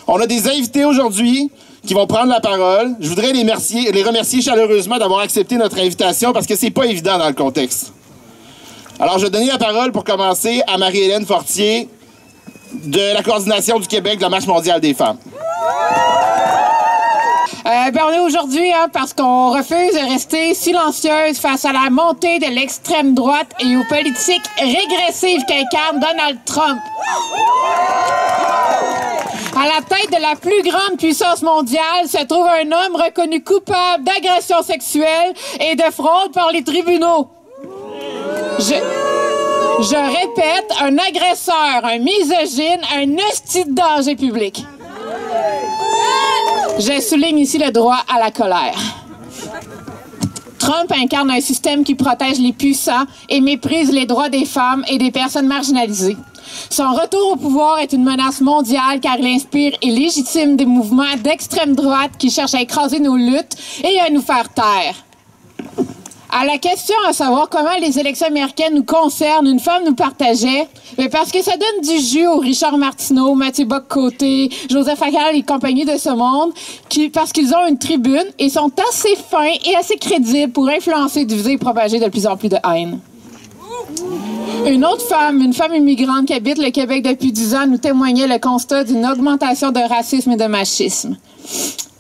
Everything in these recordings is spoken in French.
On a des invités aujourd'hui qui vont prendre la parole. Je voudrais les remercier chaleureusement d'avoir accepté notre invitation parce que c'est pas évident dans le contexte. Alors, je vais donner la parole pour commencer à Marie-Hélène Fortier de la Coordination du Québec de la Marche mondiale des femmes. On est aujourd'hui parce qu'on refuse de rester silencieuse face à la montée de l'extrême droite et aux politiques régressives qu'incarne Donald Trump. À la tête de la plus grande puissance mondiale se trouve un homme reconnu coupable d'agression sexuelle et de fraude par les tribunaux. Je répète, un agresseur, un misogyne, un hostie de danger public. Je souligne ici le droit à la colère. Trump incarne un système qui protège les puissants et méprise les droits des femmes et des personnes marginalisées. Son retour au pouvoir est une menace mondiale car il inspire et légitime des mouvements d'extrême droite qui cherchent à écraser nos luttes et à nous faire taire. À la question à savoir comment les élections américaines nous concernent, une femme nous partageait, mais parce que ça donne du jus aux Richard Martineau, Mathieu Bock-Côté, Joseph Facal et compagnie de ce monde, parce qu'ils ont une tribune et sont assez fins et assez crédibles pour influencer, diviser et propager de plus en plus de haine. Une autre femme, une femme immigrante qui habite le Québec depuis 10 ans, nous témoignait le constat d'une augmentation de racisme et de machisme.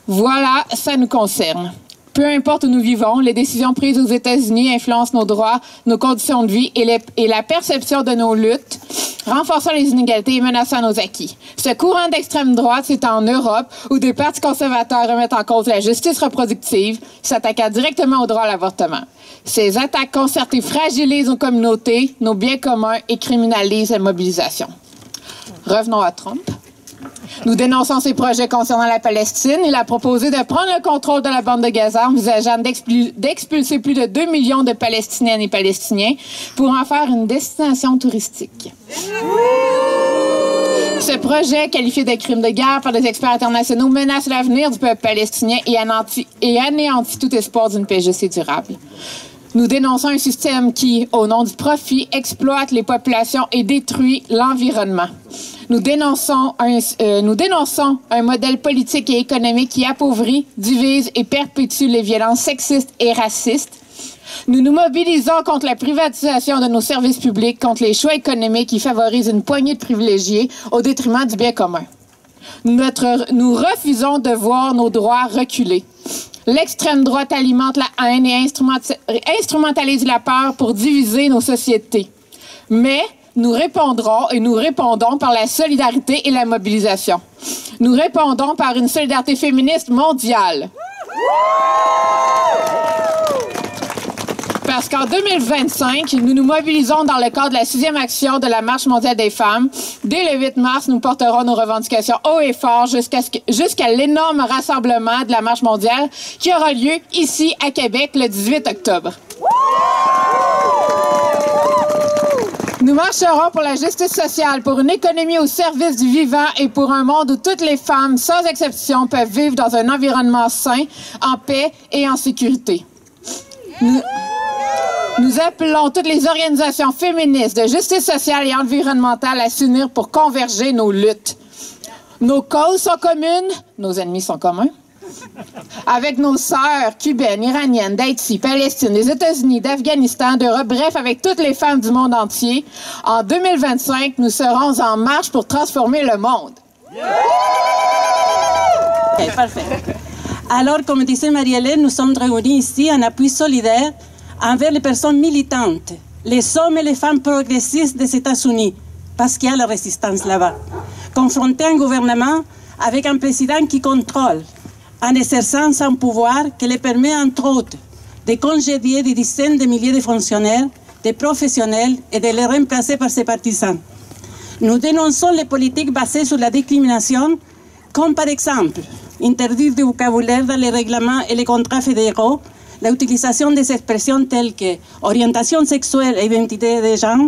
Voilà, ça nous concerne. Peu importe où nous vivons, les décisions prises aux États-Unis influencent nos droits, nos conditions de vie et la perception de nos luttes, renforçant les inégalités et menaçant nos acquis. Ce courant d'extrême droite, c'est en Europe, où des partis conservateurs remettent en cause la justice reproductive, s'attaquant directement au droit à l'avortement. Ces attaques concertées fragilisent nos communautés, nos biens communs et criminalisent la mobilisation. Revenons à Trump. Nous dénonçons ses projets concernant la Palestine. Il a proposé de prendre le contrôle de la bande de Gaza, envisageant d'expulser plus de 2 millions de Palestiniennes et Palestiniens pour en faire une destination touristique. Ce projet, qualifié de crime de guerre par des experts internationaux, menace l'avenir du peuple palestinien et anéantit tout espoir d'une paix juste et durable. Nous dénonçons un système qui, au nom du profit, exploite les populations et détruit l'environnement. Nous dénonçons un modèle politique et économique qui appauvrit, divise et perpétue les violences sexistes et racistes. Nous nous mobilisons contre la privatisation de nos services publics, contre les choix économiques qui favorisent une poignée de privilégiés au détriment du bien commun. Nous refusons de voir nos droits reculer. L'extrême droite alimente la haine et instrumentalise la peur pour diviser nos sociétés. Mais nous répondons par la solidarité et la mobilisation. Nous répondons par une solidarité féministe mondiale. Parce qu'en 2025, nous nous mobilisons dans le cadre de la 6e action de la Marche mondiale des femmes. Dès le 8 mars, nous porterons nos revendications haut et fort jusqu'à l'énorme rassemblement de la Marche mondiale qui aura lieu ici à Québec le 18 octobre. Nous marcherons pour la justice sociale, pour une économie au service du vivant et pour un monde où toutes les femmes, sans exception, peuvent vivre dans un environnement sain, en paix et en sécurité. Nous appelons toutes les organisations féministes de justice sociale et environnementale à s'unir pour converger nos luttes. Nos causes sont communes, nos ennemis sont communs. Avec nos sœurs cubaines, iraniennes, d'Haïti, Palestine, des États-Unis, d'Afghanistan, d'Europe, bref, avec toutes les femmes du monde entier, en 2025, nous serons en marche pour transformer le monde. Okay, parfait. Alors, comme disait Marie-Hélène, nous sommes réunis ici en appui solidaire envers les personnes militantes, les hommes et les femmes progressistes des États-Unis, parce qu'il y a la résistance là-bas, confrontés à un gouvernement avec un président qui contrôle, en exerçant son pouvoir qui les permet, entre autres, de congédier des dizaines de milliers de fonctionnaires, de professionnels et de les remplacer par ses partisans. Nous dénonçons les politiques basées sur la discrimination, comme par exemple interdire du vocabulaire dans les règlements et les contrats fédéraux, l'utilisation des expressions telles que orientation sexuelle et identité de genre,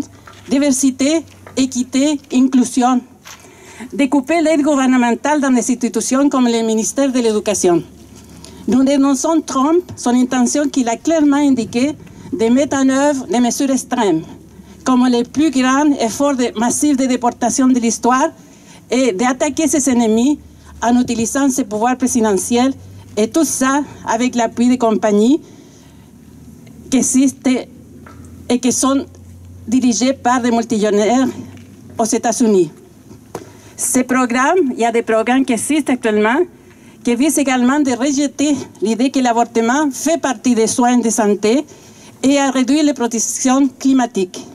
diversité, équité, inclusion. Découper l'aide gouvernementale dans des institutions comme le ministère de l'Éducation. Nous dénonçons Trump, son intention qu'il a clairement indiquée de mettre en œuvre des mesures extrêmes, comme les plus grands efforts massifs de déportation de l'histoire et d'attaquer ses ennemis en utilisant ses pouvoirs présidentiels, et tout ça avec l'appui des compagnies qui existent et qui sont dirigées par des multimillionnaires aux États-Unis. Ces programmes, il y a des programmes qui existent actuellement qui visent également de rejeter l'idée que l'avortement fait partie des soins de santé et à réduire les protections climatiques.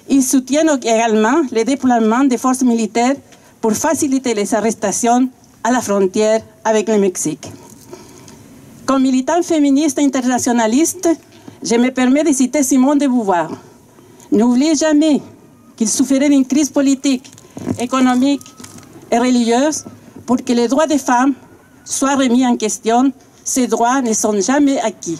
Ils soutiennent également le déploiement des forces militaires pour faciliter les arrestations à la frontière avec le Mexique. Comme militante féministe internationaliste, je me permets de citer Simone de Beauvoir. N'oubliez jamais qu'il suffirait d'une crise politique, économique et religieuse pour que les droits des femmes soient remis en question. Ces droits ne sont jamais acquis.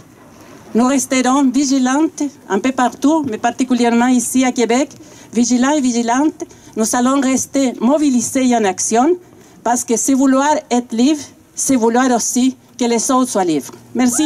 Nous resterons vigilantes un peu partout, mais particulièrement ici à Québec, vigilants et vigilantes. Nous allons rester mobilisés et en action parce que c'est vouloir être libre, c'est vouloir aussi que les autres soient libres. Merci.